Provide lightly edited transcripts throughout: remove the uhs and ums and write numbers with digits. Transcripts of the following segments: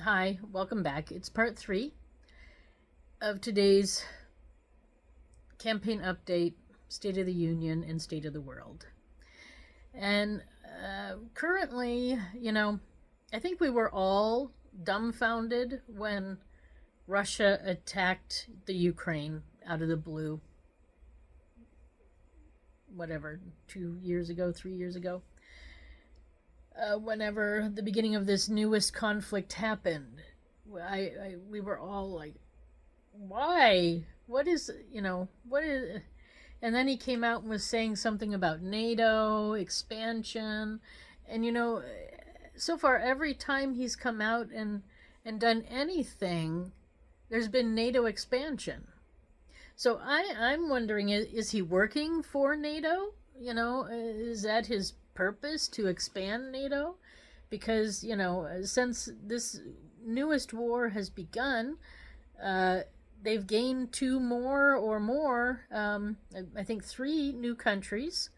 Hi, welcome back. It's part 3 of today's campaign update, State of the Union and State of the World. And currently, I think we were all dumbfounded when Russia attacked the Ukraine out of the blue, whatever, 2 years ago, 3 years ago. Whenever the beginning of this newest conflict happened, we were all like, why? What is, what is. And then he came out and was saying something about NATO expansion. And, so far, every time he's come out and done anything, there's been NATO expansion. So I'm wondering, is he working for NATO? Is that his purpose, to expand NATO? Because, since this newest war has begun, they've gained 2 more or more, I think 3 new countries.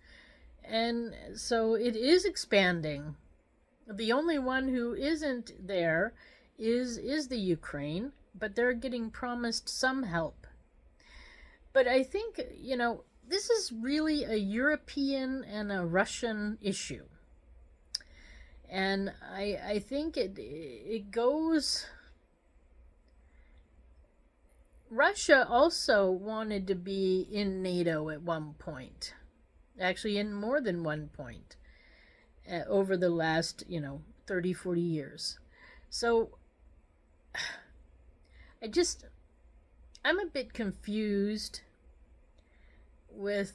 And so it is expanding. The only one who isn't there is the Ukraine, but they're getting promised some help. But I think, this is really a European and a Russian issue. And I think it goes... Russia also wanted to be in NATO at one point. Actually, in more than one point. Over the last, 30, 40 years. So, I'm a bit confused with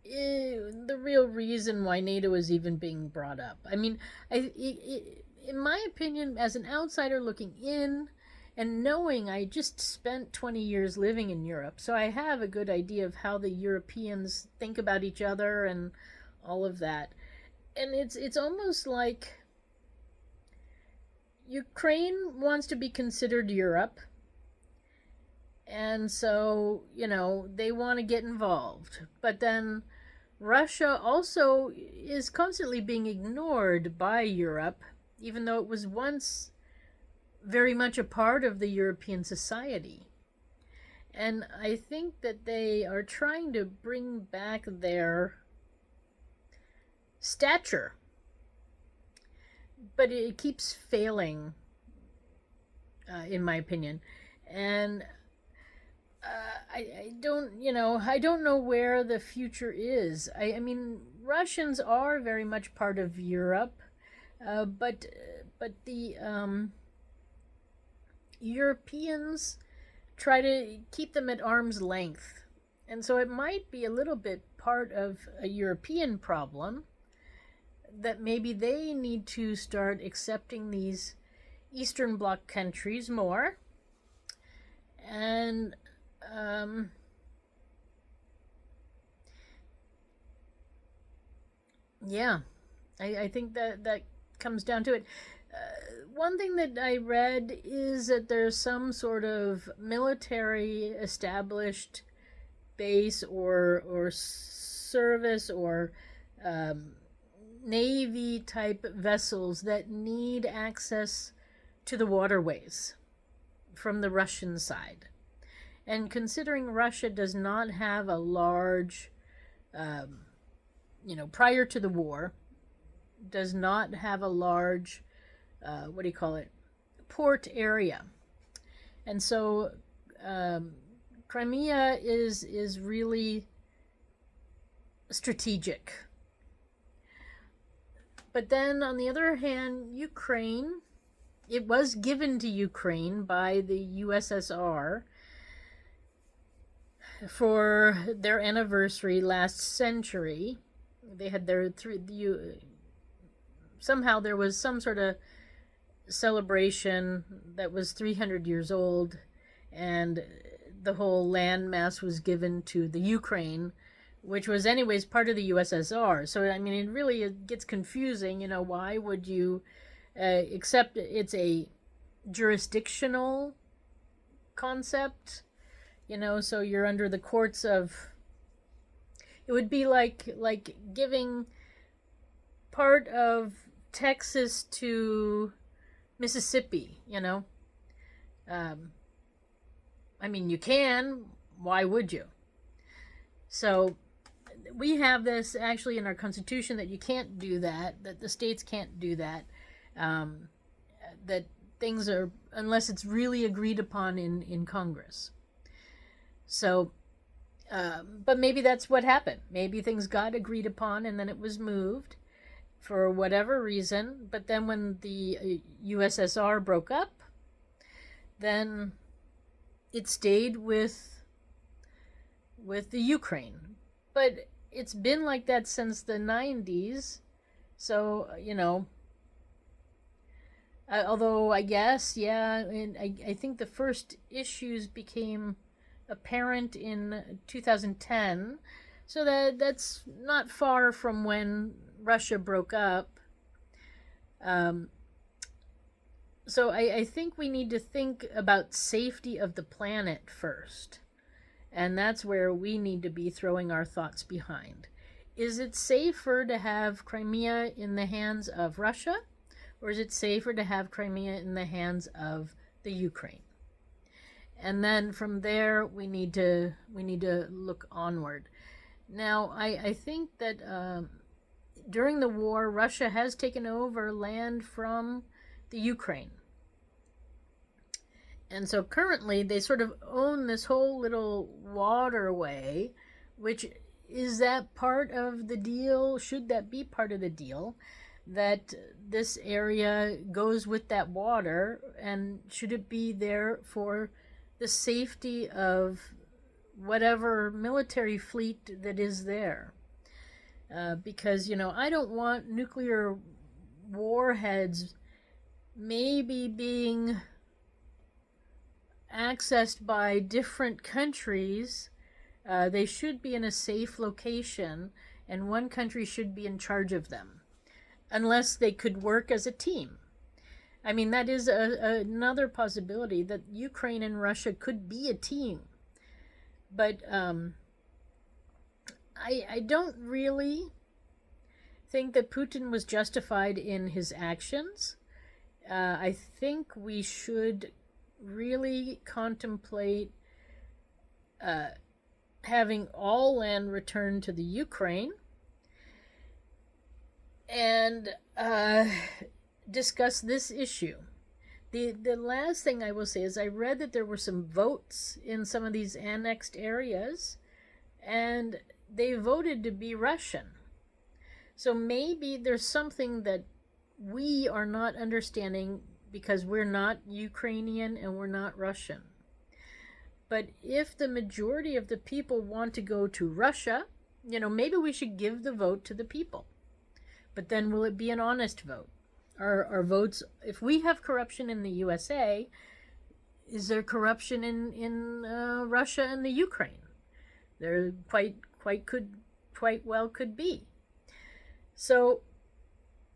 the real reason why NATO is even being brought up. I mean, in my opinion, as an outsider looking in and knowing I just spent 20 years living in Europe, so I have a good idea of how the Europeans think about each other and all of that. And it's almost like Ukraine wants to be considered Europe. And so, they want to get involved. But then Russia also is constantly being ignored by Europe, even though it was once very much a part of the European society. And I think that they are trying to bring back their stature. But it keeps failing, in my opinion. And I don't know where the future is. I mean, Russians are very much part of Europe, but the Europeans try to keep them at arm's length. And so it might be a little bit part of a European problem that maybe they need to start accepting these Eastern Bloc countries more. And yeah, I think that comes down to it. One thing that I read is that there's some sort of military established base or service or Navy type vessels that need access to the waterways from the Russian side. And considering Russia does not have a large, prior to the war, does not have a large, port area. And so Crimea is really strategic. But then, on the other hand, Ukraine, it was given to Ukraine by the USSR for their anniversary last century. They had somehow there was some sort of celebration that was 300 years old, and the whole landmass was given to the Ukraine, which was anyways part of the USSR. So, I mean, it gets confusing, why would you accept it's a jurisdictional concept, so you're under the courts of... It would be like giving part of Texas to Mississippi, Um, I mean, you can. Why would you? So we have this actually in our Constitution that you can't do that the states can't do that, um, that things are, unless it's really agreed upon in Congress. So, but maybe that's what happened. Maybe things got agreed upon and then it was moved for whatever reason. But then when the USSR broke up, then it stayed with the Ukraine. But it's been like that since the 90s. So, although I guess, yeah, and I think the first issues became apparent in 2010. So that's not far from when Russia broke up. So I think we need to think about safety of the planet first. And that's where we need to be throwing our thoughts behind. Is it safer to have Crimea in the hands of Russia? Or is it safer to have Crimea in the hands of the Ukraine? And then from there, we need to look onward. Now, I think that during the war, Russia has taken over land from the Ukraine. And so currently they sort of own this whole little waterway, which is that part of the deal? Should that be part of the deal? That this area goes with that water, and should it be there for the safety of whatever military fleet that is there? Because, I don't want nuclear warheads maybe being accessed by different countries. They should be in a safe location, and one country should be in charge of them, unless they could work as a team. I mean, that is another possibility, that Ukraine and Russia could be a team. But I don't really think that Putin was justified in his actions. I think we should really contemplate having all land returned to the Ukraine, and discuss this issue. The last thing I will say is I read that there were some votes in some of these annexed areas, and they voted to be Russian. So maybe there's something that we are not understanding, because we're not Ukrainian and we're not Russian. But if the majority of the people want to go to Russia, maybe we should give the vote to the people. But then will it be an honest vote? Are votes, if we have corruption in the USA, is there corruption in Russia and the Ukraine? There quite well could be. So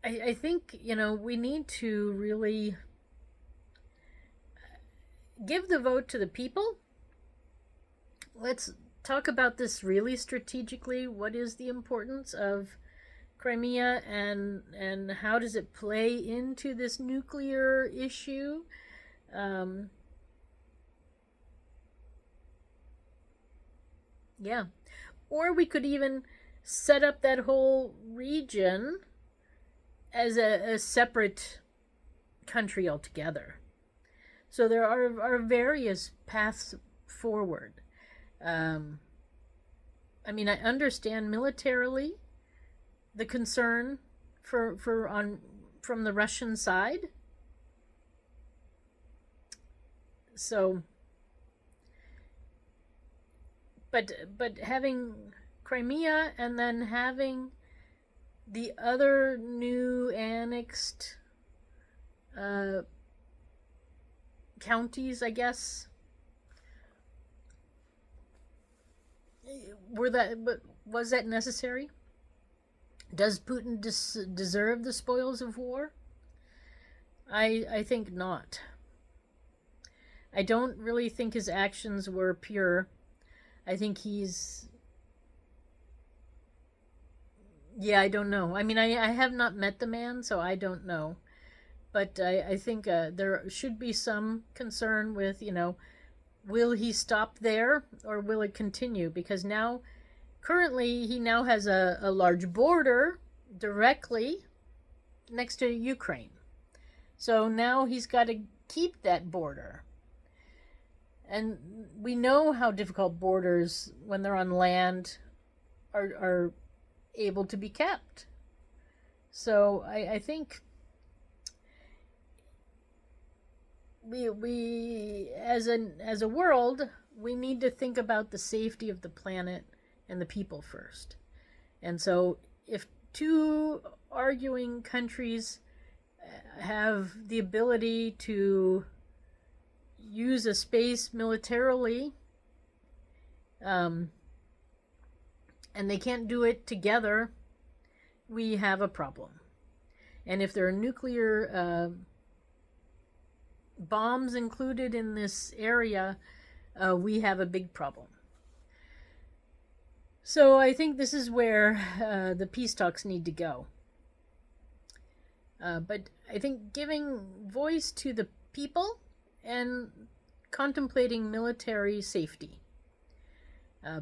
I think, we need to really give the vote to the people. Let's talk about this really strategically. What is the importance of Crimea, and how does it play into this nuclear issue? Yeah. Or we could even set up that whole region as a separate country altogether. So there are various paths forward. I mean, I understand militarily the concern from the Russian side. So, but having Crimea and then having the other new annexed counties, I guess, was that necessary? Does Putin deserve the spoils of war? I think not. I don't really think his actions were pure. I think I don't know. I mean, I have not met the man, so I don't know. But I think there should be some concern with, will he stop there or will it continue? Because now, currently, he now has a large border directly next to Ukraine. So now he's got to keep that border. And we know how difficult borders, when they're on land, are able to be kept. So I think we as a world, we need to think about the safety of the planet and the people first. And so if two arguing countries have the ability to use a space militarily, and they can't do it together, we have a problem. And if there are nuclear bombs included in this area, we have a big problem. So I think this is where the peace talks need to go. But I think giving voice to the people and contemplating military safety.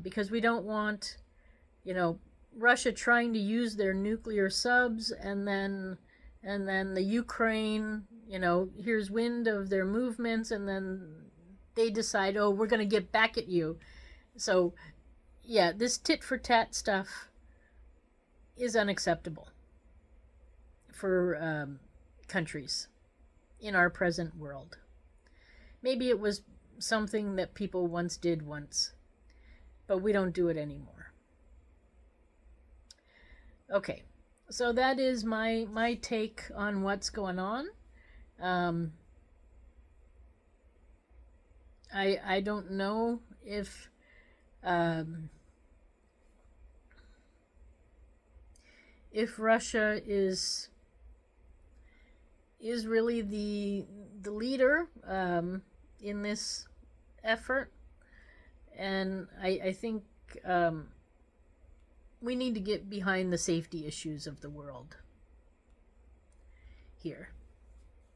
Because we don't want, Russia trying to use their nuclear subs and then the Ukraine, here's wind of their movements, and then they decide, oh, we're going to get back at you. So, yeah, this tit for tat stuff is unacceptable for countries in our present world. Maybe it was something that people once did once, but we don't do it anymore. Okay, so that is my take on what's going on. I don't know if Russia is really the leader in this effort, and I think we need to get behind the safety issues of the world here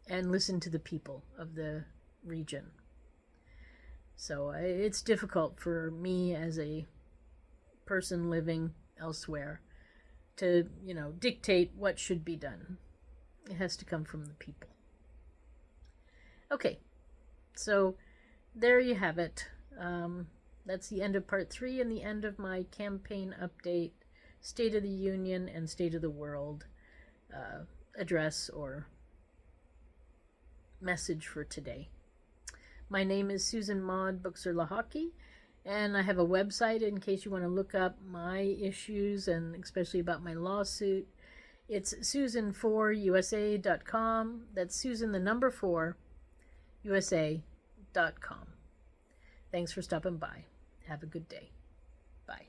and listen to the people of the region. So it's difficult for me as a person living elsewhere to, dictate what should be done. It has to come from the people. Okay, so there you have it. That's the end of part 3 and the end of my campaign update, State of the Union and State of the World address or message for today. My name is Susan Maud Buchser-Lochocki, and I have a website in case you want to look up my issues and especially about my lawsuit. It's susan4usa.com. That's Susan the number 4 USA.com. Thanks for stopping by. Have a good day. Bye.